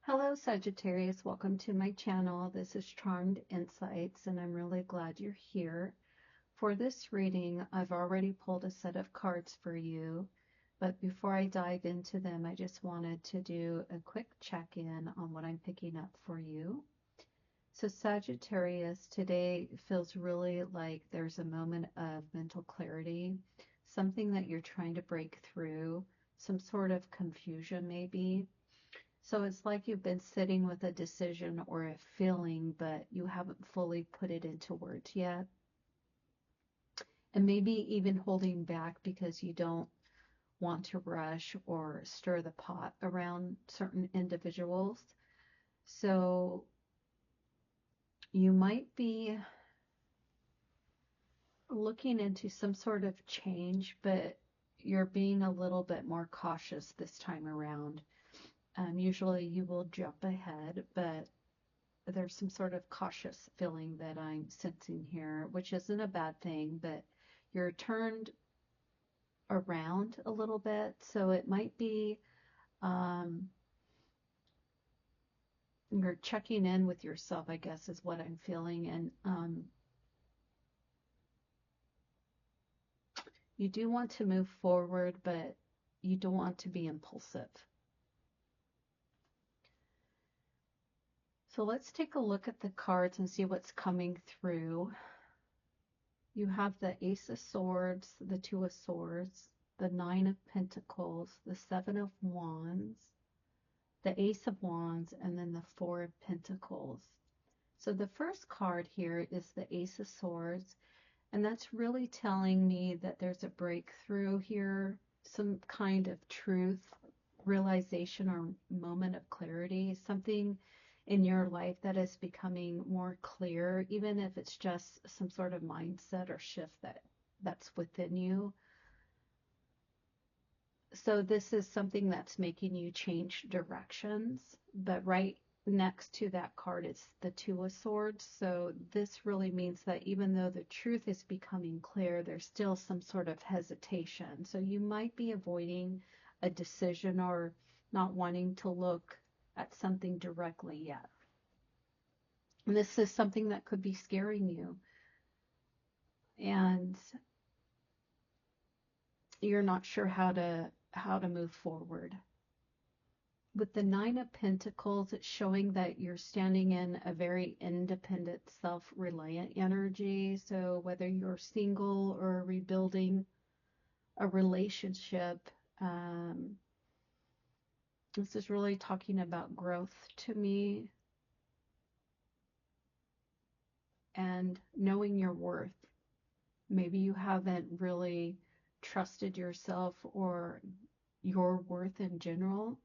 Hello, Sagittarius. Welcome to my channel. This is Charmed Insights, and I'm really glad you're here. For this reading, I've already pulled a set of cards for you, but before I dive into them, I just wanted to do a quick check-in on what I'm picking up for you. So, Sagittarius, today feels really like there's a moment of mental clarity, something that you're trying to break through, some sort of confusion maybe. So it's like you've been sitting with a decision or a feeling, but you haven't fully put it into words yet. And maybe even holding back because you don't want to rush or stir the pot around certain individuals. So you might be looking into some sort of change, but you're being a little bit more cautious this time around. Usually you will jump ahead, but there's some sort of cautious feeling that I'm sensing here, which isn't a bad thing, but you're turned around a little bit. So it might be um, you're checking in with yourself, I guess, is what I'm feeling. And you do want to move forward, but you don't want to be impulsive. So let's take a look at the cards and see what's coming through. You have the Ace of Swords, the Two of Swords, the Nine of Pentacles, the Seven of Wands, the Ace of Wands, and then the Four of Pentacles. So the first card here is the Ace of Swords, and that's really telling me that there's a breakthrough here, some kind of truth, realization, or moment of clarity, something in your life that is becoming more clear, even if it's just some sort of mindset or shift that's within you. So this is something that's making you change directions, but right next to that card is the Two of Swords. So this really means that even though the truth is becoming clear, there's still some sort of hesitation. So you might be avoiding a decision or not wanting to look at something directly yet. And this is something that could be scaring you. And you're not sure how to move forward. With the Nine of Pentacles, it's showing that you're standing in a very independent, self-reliant energy. So whether you're single or rebuilding a relationship, this is really talking about growth to me and knowing your worth. Maybe you haven't really trusted yourself or your worth in general,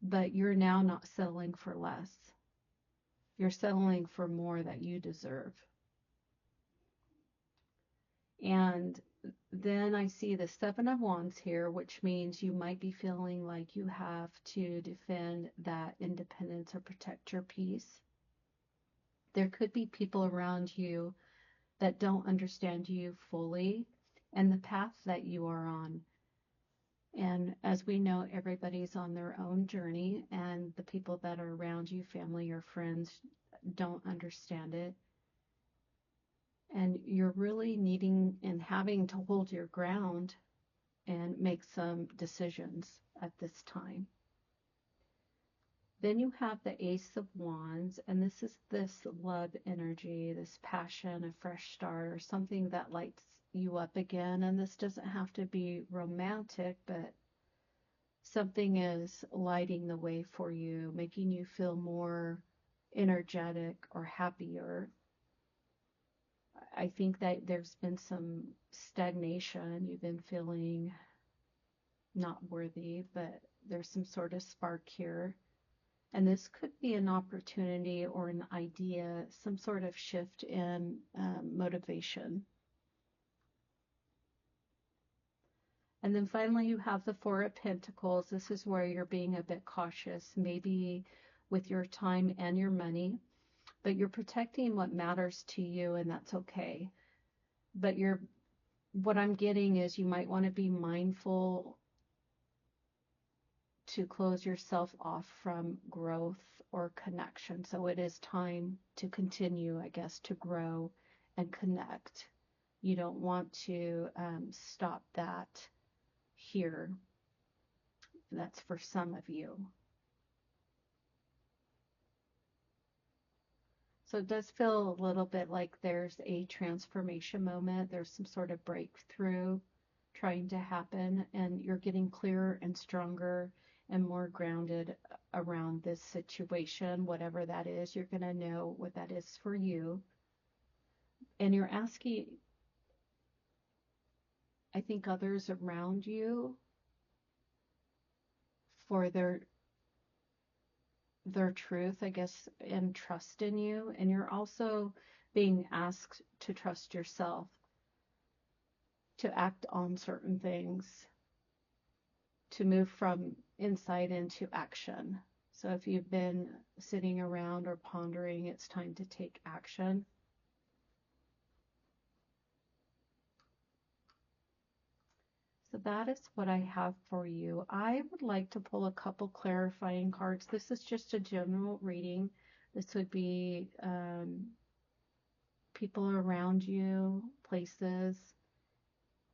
but you're now not settling for less. You're settling for more that you deserve. And then I see the Seven of Wands here, which means you might be feeling like you have to defend that independence or protect your peace. There could be people around you that don't understand you fully and the path that you are on. And as we know, everybody's on their own journey, and the people that are around you, family or friends, don't understand it. And you're really needing and having to hold your ground and make some decisions at this time. Then you have the Ace of Wands, and this is this love energy, this passion, a fresh start, or something that lights you up again. And this doesn't have to be romantic, but something is lighting the way for you, making you feel more energetic or happier. I think that there's been some stagnation. You've been feeling not worthy, but there's some sort of spark here. And this could be an opportunity or an idea, some sort of shift in motivation. And then finally, you have the Four of Pentacles. This is where you're being a bit cautious, maybe with your time and your money, but you're protecting what matters to you, and that's okay. But what I'm getting is you might want to be mindful to close yourself off from growth or connection. So it is time to continue, I guess, to grow and connect. You don't want to stop that here. That's for some of you. So it does feel a little bit like there's a transformation moment. There's some sort of breakthrough trying to happen, and you're getting clearer and stronger and more grounded around this situation, whatever that is. You're going to know what that is for you. And you're asking, I think, others around you for their truth, I guess, and trust in you. And you're also being asked to trust yourself, to act on certain things, to move from insight into action. So if you've been sitting around or pondering, it's time to take action. So that is what I have for you. I would like to pull a couple clarifying cards. This is just a general reading. This would be people around you, places,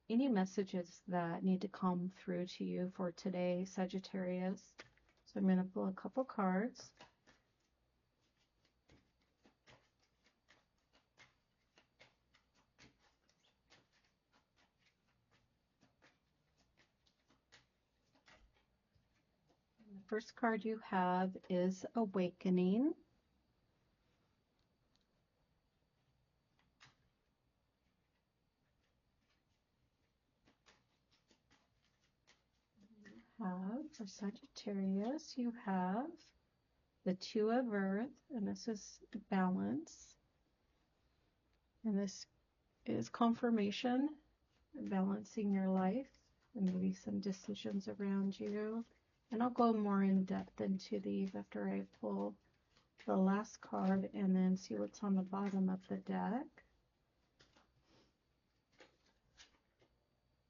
any messages that need to come through to you for today, Sagittarius. So I'm going to pull a couple cards. The first card you have is Awakening. For Sagittarius, you have the Two of Earth, and this is balance. And this is confirmation, balancing your life, and maybe some decisions around you. And I'll go more in depth into these after I pull the last card and then see what's on the bottom of the deck.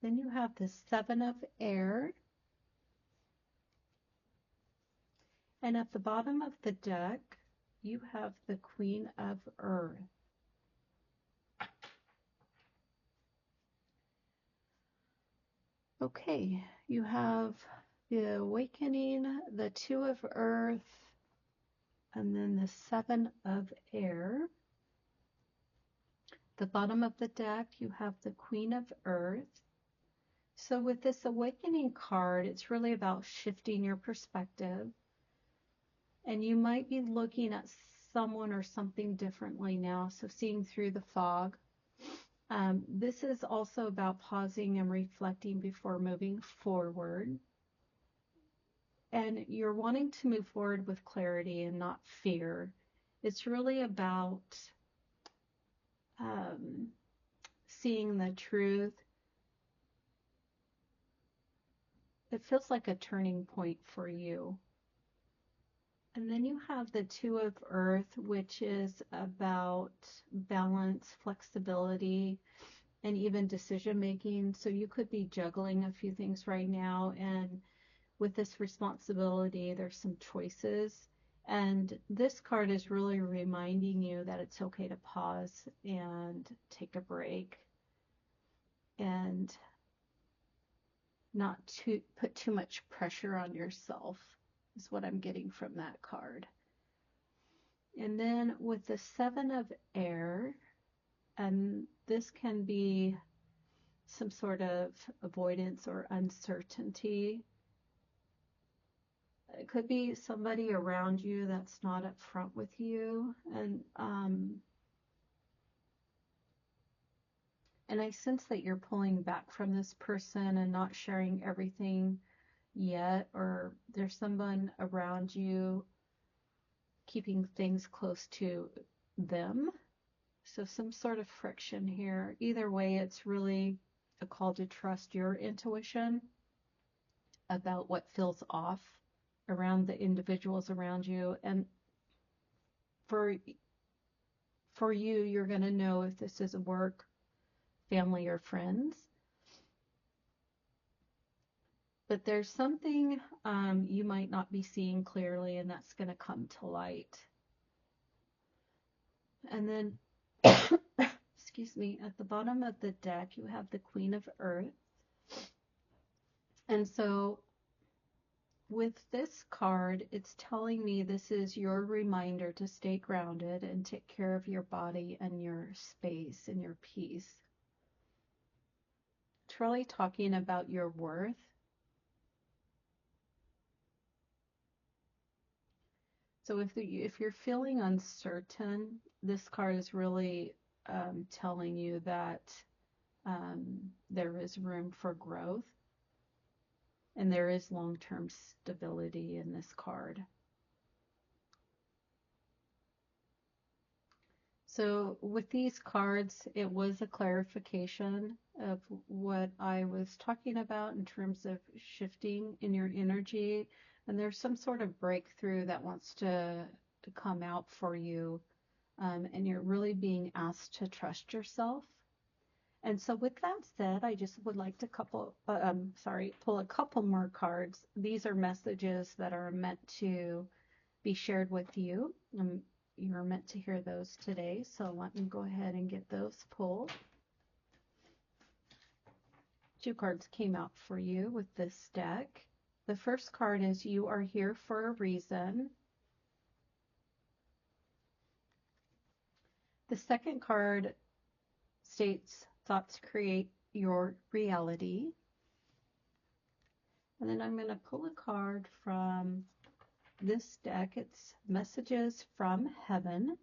Then you have the Seven of Air. And at the bottom of the deck, you have the Queen of Earth. Okay, you have the Awakening, the Two of Earth, and then the Seven of Air. The bottom of the deck, you have the Queen of Earth. So with this Awakening card, it's really about shifting your perspective. And you might be looking at someone or something differently now, so seeing through the fog. This is also about pausing and reflecting before moving forward. And you're wanting to move forward with clarity and not fear. It's really about seeing the truth. It feels like a turning point for you. And then you have the Two of Earth, which is about balance, flexibility, and even decision making. So you could be juggling a few things right now, and with this responsibility, there's some choices. And this card is really reminding you that it's okay to pause and take a break and not to put too much pressure on yourself, is what I'm getting from that card. And then with the Seven of Air, and this can be some sort of avoidance or uncertainty. It could be somebody around you that's not upfront with you, and I sense that you're pulling back from this person and not sharing everything yet, or there's someone around you keeping things close to them. So some sort of friction here. Either way, it's really a call to trust your intuition about what feels off around the individuals around you. And for you, you're going to know if this is work, family, or friends. But there's something you might not be seeing clearly, and that's going to come to light. And then, excuse me, at the bottom of the deck, you have the Queen of Earth. And so with this card, it's telling me this is your reminder to stay grounded and take care of your body and your space and your peace. It's really talking about your worth. So if you're feeling uncertain, this card is really telling you that there is room for growth and there is long-term stability in this card. So with these cards, it was a clarification of what I was talking about in terms of shifting in your energy. And there's some sort of breakthrough that wants to come out for you. And you're really being asked to trust yourself. And so with that said, I just would like to pull a couple more cards. These are messages that are meant to be shared with you. You're meant to hear those today, so let me go ahead and get those pulled. 2 cards came out for you with this deck. The first card is You Are Here for a Reason. The second card states Thoughts Create Your Reality. And then I'm going to pull a card from this deck. It's Messages from Heaven.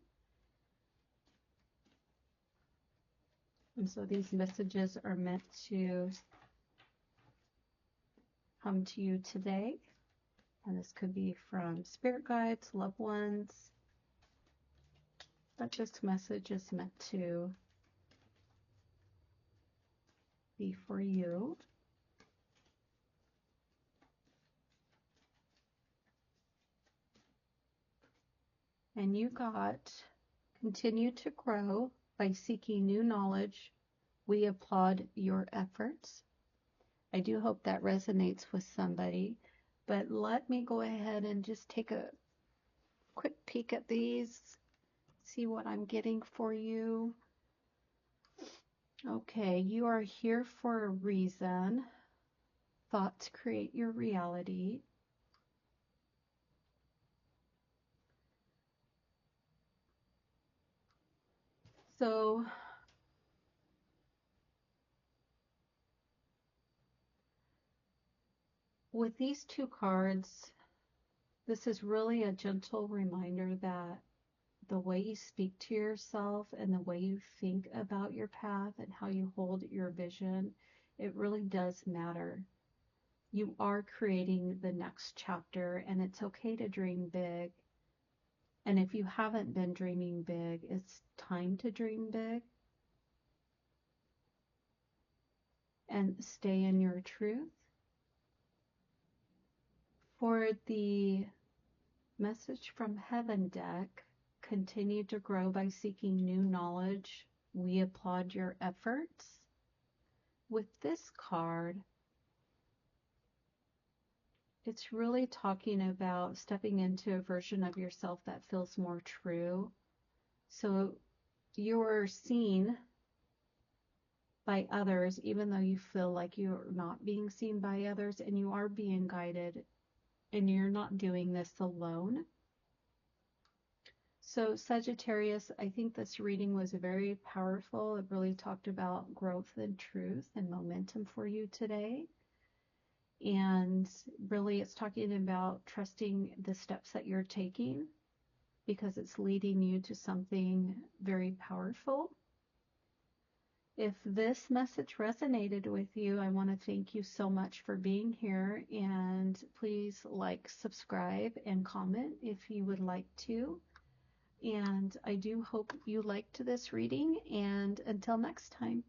And so these messages are meant to come to you today. And this could be from spirit guides, loved ones. But this message is meant to be for you. And you got, continue to grow by seeking new knowledge. We applaud your efforts. I do hope that resonates with somebody. But let me go ahead and just take a quick peek at these. See what I'm getting for you. Okay, you are here for a reason. Thoughts create your reality. So with these 2 cards, this is really a gentle reminder that the way you speak to yourself and the way you think about your path and how you hold your vision, it really does matter. You are creating the next chapter, and it's okay to dream big. And if you haven't been dreaming big, it's time to dream big and stay in your truth. For the Message from Heaven deck, continue to grow by seeking new knowledge. We applaud your efforts. With this card, it's really talking about stepping into a version of yourself that feels more true. So you're seen by others, even though you feel like you're not being seen by others, and you are being guided, and you're not doing this alone. So Sagittarius, I think this reading was very powerful. It really talked about growth and truth and momentum for you today. And really it's talking about trusting the steps that you're taking because it's leading you to something very powerful. If this message resonated with you, I want to thank you so much for being here, and please like, subscribe, and comment if you would like to. And I do hope you liked this reading, and until next time.